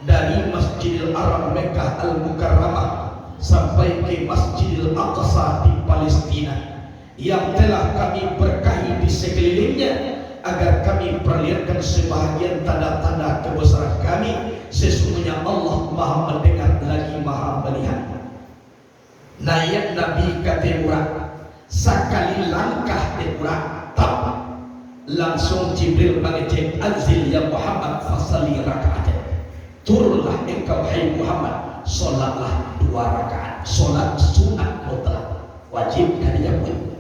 dari Masjidil Haram Mekah Al-Mukarramah sampai ke Masjidil Aqsa di Palestina, yang telah kami berkahi di sekelilingnya, agar kami perlihatkan sebahagian tanda-tanda kebesaran kami. Sesungguhnya Allah Maha mendengar lagi Maha melihat. Naik Nabi kata murah, sekali langkah di murah, langsung Jibril mengejek, anzil ya Muhammad fasalli raka'at. Turunlah engkau hai Muhammad, solatlah 2 rakaat. Solat sunat mutlak, wajib hadiah pun.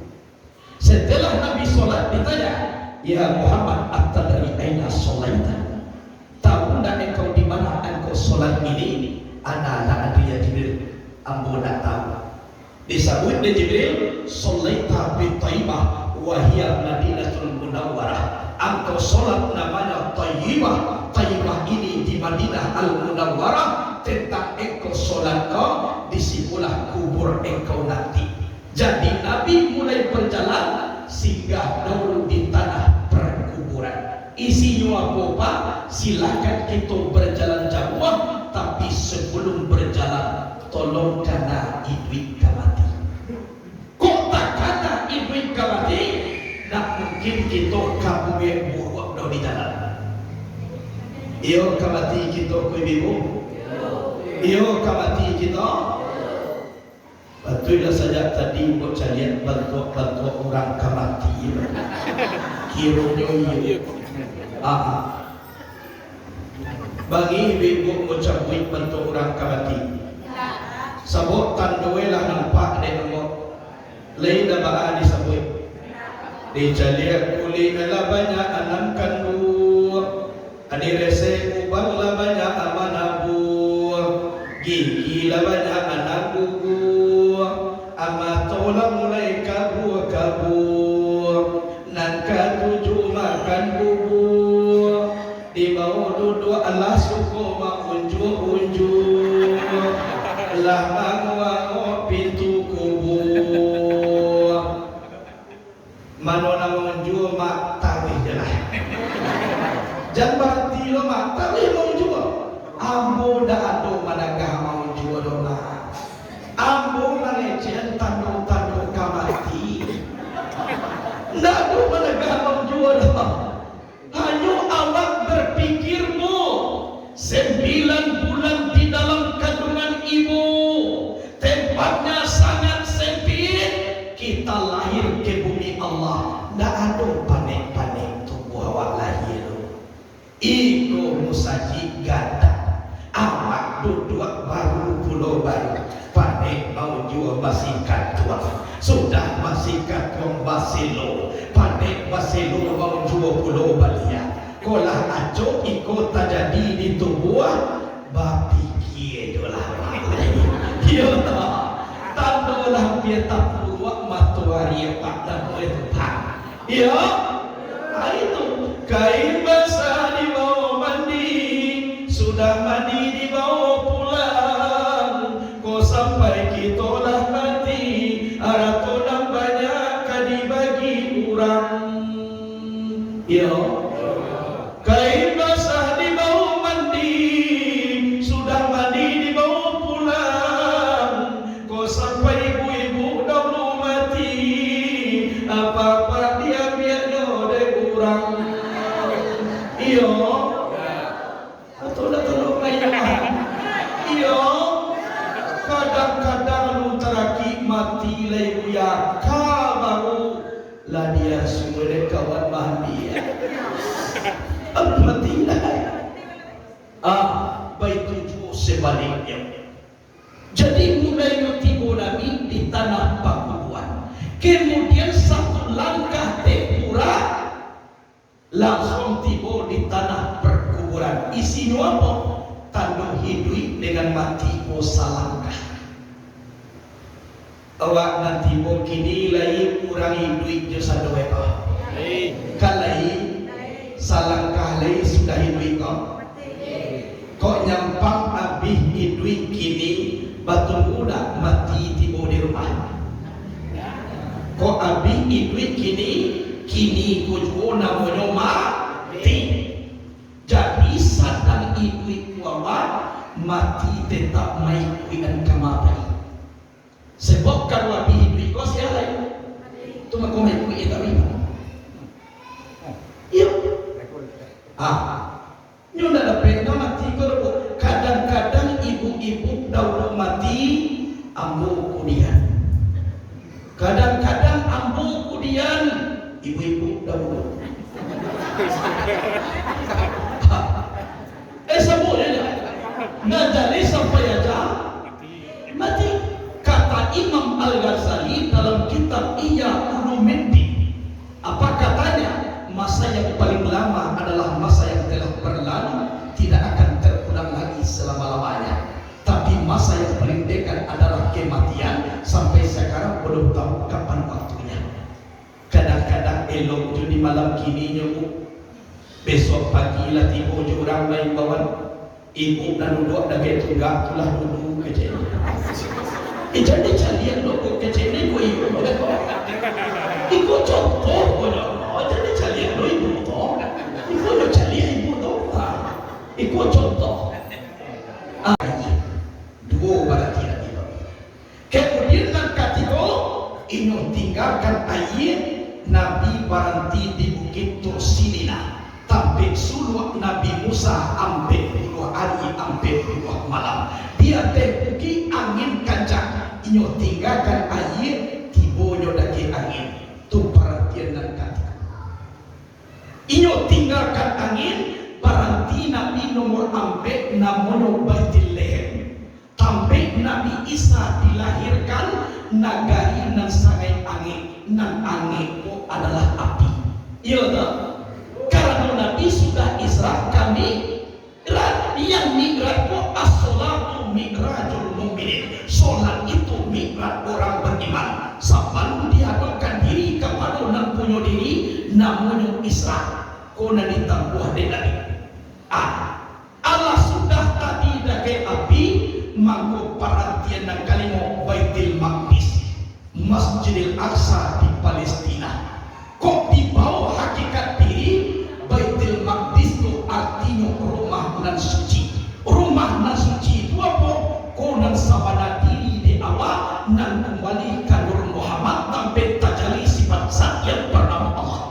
Setelah Nabi solat ditanya, ya Muhammad, atadri aina solaita? Tahu tak engkau di mana engkau solat ini? Ana la adri ya Jibril, ambo tak tahu. Disebut di Jibril, solaita bi Thaibah wa hiya Madinatul Munawwarah. Engkau solat namanya Thaibah. Thaibah ini di Madinah Al-Munawwarah. Tentang engkau solat kau, disitulah kubur engkau nanti. Jadi Nabi mulai berjalan singgah dahulu di tanah perkuburan. Isinya apa Pak? Silakan kita berjalan jauh, tapi sebelum berjalan tolong kena ibu kamati. Kok tak kena ibu kamati? Tak mungkin kita kamu yang buruk di jalan. Iyo kamati kita ku ibu. Iyo kamati kita. Betul saja tadi buat saya lihat bantu orang kamati. Kiranya iya. Bagi ibu ucap buat bantu orang kamati. Sabot tandoe lah nampak dek nombor. Lain dah bahan disebut. Dijaliat kulit adalah banyak anak kandung. Adi rese ubang lah banyak amanah buah. Gigi lah banyak anak gugur. Amat tolak mulai kabur. Nangka 7 makan bubur. Di bawah duduk Allah suku mak unjuk-unjuk. Lah mangwa pintu kubur. Mano nama unjuk mak tawih jelah. Jangan berhenti lo mak tawih mau unjuk. Ambo dah ado managah mau unjuk dona. Ambo manajen tando-tando kamati. Ndak ado managah mau unjuk dona. Hanya awak berpikirmu 9 bulan di dalam kandungan ibu, tempatnya sangat sempit. Kita lahir ke bumi Allah, ndak ada panik-panik tubuh awak lahir. Iko musaji gada, awak duduk baru pulau baru, panik mau jual basikat tua. Sudah basikat wong basilo, panik basilo mau jual pulau balia. Kolah aco ikut tak jadi di tubuh babi kie dolah. Iya tak. Tandolah biar tak keluar matahari pak dan boleh tepat. Iya. Itu kain basah di bawah mandi, sudah mandi di bawah pulang. Kau sampai kita dah mati, arah todang banyak dibagi orang. Iya. Kain basah di bawah mandi, sudah mandi di bawah pulang. Kau sampai ibu-ibu dahulu mati, apa-apa dia biarnya ada kurang. Iyo, atau dah tolong ayah. Iyo, kadang-kadang lu teraki mati lagi ya, kamu lah dia semua kawan mandi. Mati lah. Begitu sebaliknya. Jadi mulai tiba Nabi di tanah Pakuan. Kemudian satu langkah tempura langsung tiba di tanah perkuburan. Isinya apa? Tanah hidup dengan mati salangkah. Awak nanti mau kini lagi kurangi duit jasa doa. Kalai salangkah lagi sudah hidup kau. Kok nyampang habis hidup kini batu muda mati tiba di rumah. Kok habis hidup kini kujuo namanya mati. Jadi sadang hidup kuang mawat mati tetap mai kuian kamapai sebab kalau bihi berikos ya lain tu makomai kuian kami iya nyunda dapat mati kalau kadang-kadang ibu-ibu dahulu mati ambo kudian kadang-kadang ambo kudian ibu-ibu dahulu semuanya ngajari sampai aja mati. Kata Imam Al-Ghazali dalam kitab Ihya Ulumuddin, apa katanya? Masa yang paling lama adalah masa yang telah berlalu, tidak akan terulang lagi selama-lamanya. Tapi masa yang paling dekat adalah kematian, sampai sekarang belum tahu kapan waktunya. Kadang-kadang elok di malam kini nyebut besok pagi lah tiba orang lain bawa ibu dan duduk dari tunggak tulah duduk kecil. Jadi calian duduk kecil ni ku ibu boleh kau. Ikut contoh boleh. Jadi calian do ibu tu. Ikut calian ibu tu. Ikut contoh. Dua berarti lagi. Kemudian yang ketiga, ini tinggalkan ayat Nabi berhenti di Bukit Tursinina. Sampai suluh Nabi Musa ambil 10 hari ambil 2 malam dia tempuki angin kencang inyo tinggalkan air tibonyo daki angin tu perhatian dan kata inyo tinggalkan angin berhenti Nabi nomor ambil namono Baitul sampai Nabi Isa dilahirkan nagari nan sangai angin nan angin itu adalah api iya tak? Karena Nabi sudah Isra kami yang mi'raj itu as-salatu mi'rajul mu'minin. Salat itu mi'raj orang beriman. Sampai dihadapkan diri kepada orang punya diri namanya Isra. Kona ditambuh dengan Allah sudah tadi dakai api mangko perhatian dan kalimat Baitul Maqdis Masjidil Aqsa di Palestina. Kok dibawa hakikat diri Baitul Maqdis itu artinya rumah nan suci. Rumah nan suci itu apa? Kau nan sabana diri di awal nan kembali ke Nur Muhammad sampai tajali sifat zat yang bernama Allah.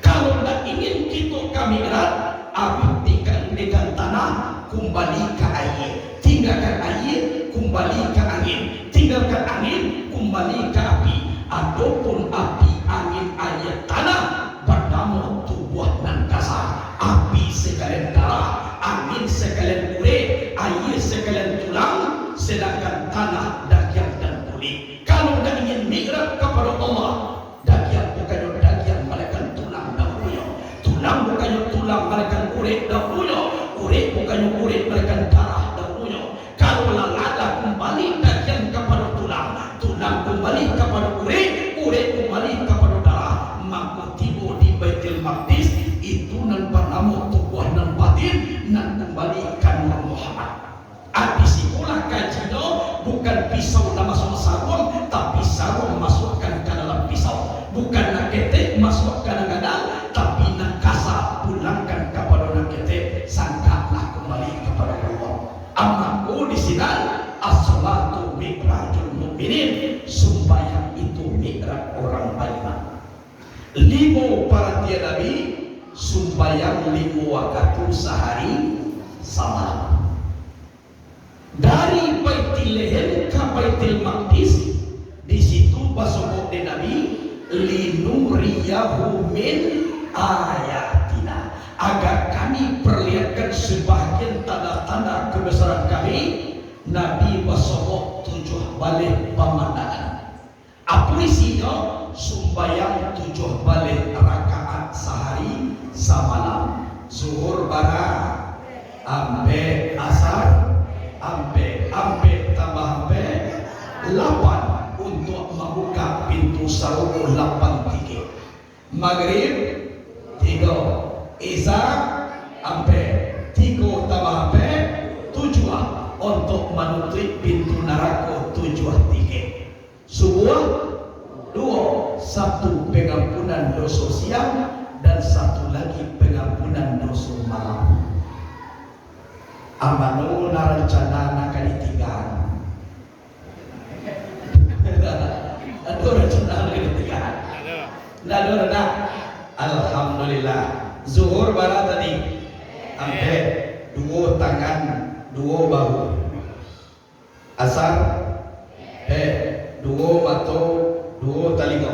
Kalau nak ingin kita kami erat, abid tinggalkan tanah, kembali ke air. Tinggalkan air, kembali ke angin. Tinggalkan angin, kembali ke api. Adapun api, angin, air, tanah bernama tubuh dan kasar. Api sekalian darah, angin sekalian kulit, air sekalian tulang, sedangkan tanah daging dan kulit. Kalau anda ingin mi'raj kepada Allah, daging bukannya daging malaikat tulang dahulu. Tulang bukannya tulang malaikat kulit dahulu. Kulit bukannya kulit malaikat darah dahulu. Kalau lada kembali daging kepada tulang, tulang kembali kepada kulit, kulit kembali kepada darah, maka tiba di Baitul Maqdis itu nan bernama tubuh dan batin nan kembali ke Nur Muhammad. Habis itulah kajinya bukan pisau nama masuk sarung, tapi sarung masukkan ke dalam pisau. Bukan nak ketek masuk kadang-kadang, tapi nak kasar pulangkan kepada nak ketek, sangkalah kembali kepada Allah. Amaku di sini as-salatu mi'rajul mu'minin, sembahyang itu mi'raj orang beriman. 5 perhatian Nabi, sembahyang 5 waktu sehari semalam. Dari Baitul Lahir ke Baitul Maqdis, di situ pasokok di Nabi linuriyahu min ayatina, agar kami perlihatkan sebahagian tanda-tanda kebesaran kami. Nabi pasokok 7 balik pemandangan. Apa isinya? Sembahyang 7 balik rakaat sehari semalam. Zuhur barang ampe asar ampe tambah ampe 8 untuk membuka pintu saum 8 tiga. Maghrib 3, Isya ampe 3 tambah ampe 7 untuk menutup pintu neraka 7 tiga. Subuh 2, 1 pengampunan dosa siang dan 1 lagi pengampunan dosa malam. amanu na rencana na kanitigan. Ado rencana na kanitigan. Nado na. Alhamdulillah. Zuhur bara tadi. Ampe dua tangan, dua bahu. Asar dua mata, dua telinga.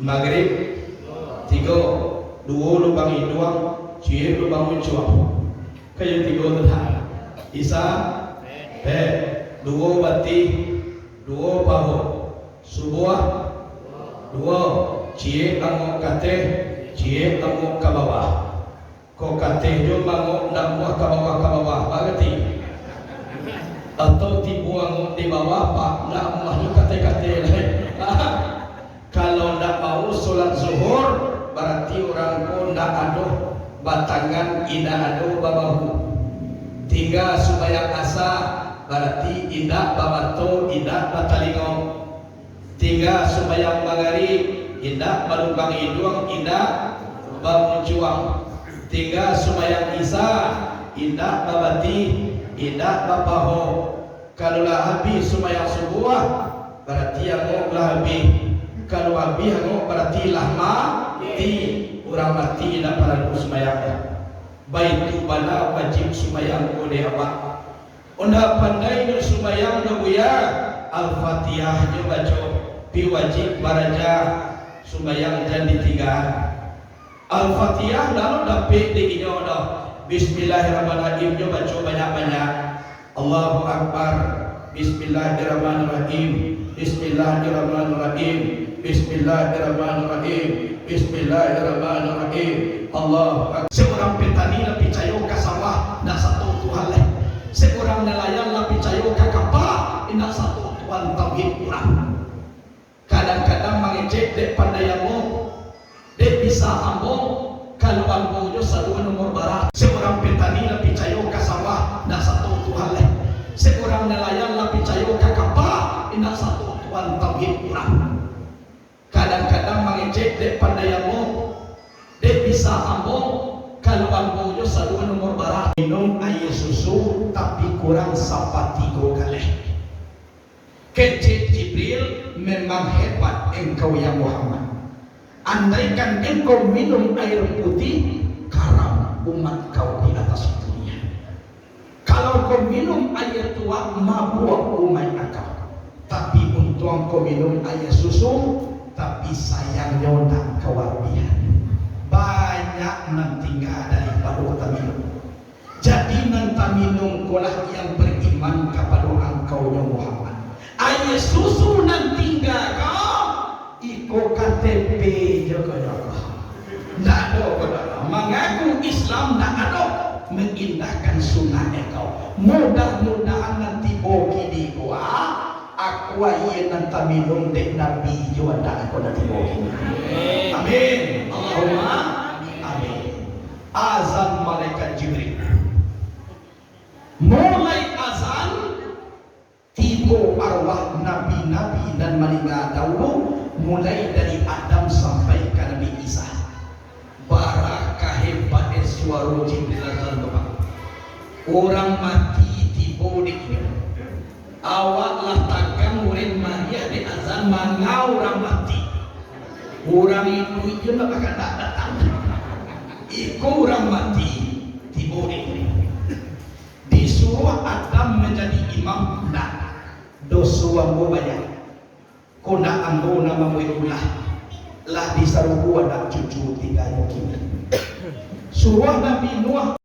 Maghrib tiga, dua lubang hidung, cie lubang mencuap. Kayak tiga terhad. Isya dua bati, dua bahu. Subuh dua, cie angok kate, cie angok ke bawah. Kau kate jo mangok nak buah ke bawah berarti. Atau tibu angok di bawah pak nak buah kate lah. Kalau nak mau solat zuhur berarti orang pun nak aduh batangan indah aduh babahu. Tinggal supaya asa berarti indah babato indah batalingong. Tinggal supaya magari indah balubang hidung indah bamuncuang. Tinggal supaya isa indah babati indah bapaho. Kalau lah habis supaya subuh berarti yang lah habis. Kalau habis yang berarti lah mati. Orang mati indah pada sembahyang. Baitu bala wajib sembahyang oleh awak. Onda pandai nu sembahyang nu buya Al-Fatihah je baca pi wajib baraja sembahyang dan ditinggal. Al-Fatihah lalu dapat diinyo dah. Bismillahirrahmanirrahim je baca banyak-banyak. Allahu Akbar. Bismillahirrahmanirrahim. Bismillahirrahmanirrahim. Bismillahirrahmanirrahim. Bismillahirrahmanirrahim. Allahu Akbar. Seorang petani lah percaya ke sawah nak satu Tuhan lah. Seorang nelayan lah percaya ke kapal nak satu Tuhan tauhid kurang. Kadang-kadang mengecek dek pandayamu, dek bisa ambong. Kalau ambongnya satu nomor barat. Seorang petani lah percaya ke sawah nak satu Tuhan lah. Seorang nelayan lah percaya ke kapal nak satu Tuhan tauhid kurang. Kadang-kadang mengecek dek pandayamu, dek bisa ambong. Kalau ambongnya satu nomor barat. Minum air susu tapi kurang sampai 3 kali. Kecil Jibril memang hebat engkau ya Muhammad. Andaikan engkau minum air putih, karam umat kau di atas dunia. Kalau kau minum air tua, mabuk umat kau. Tapi untung kau minum air susu, tapi sayangnya nak kewabian. Banyak nanti tinggal daripada kita minum. Jadi nanti minum kolah yang beriman kepada engkau ya Muhammad. Air susu nanti tinggal kau, iko KTP jaga-jaga. Nak ada mengaku Islam, nak ada mengindahkan sunnah kau. Mudah-mudahan nanti boki di gua, aku aye nanti minum dek Nabi juga tak aku nanti boki. Amin. Allahumma amin. Azan malaikat Jibril. Mulai azan tiba arwah nabi-nabi dan malaikat dahulu, mulai dari Adam sampai ke Nabi Isa. Barakah hebat suara Jibril azan Bapak. Orang mati tiba di ini. Awaklah takkan murid Maria di azan mangau orang mati. Orang itu nak akan datang. Iku orang mati tiba di ini. Disuruh Adam menjadi imam, nak dosa ambo banyak. Kona ambo nama muidulah lah disaruhu anak cucu 3 yakin. Suruh Nabi Nuh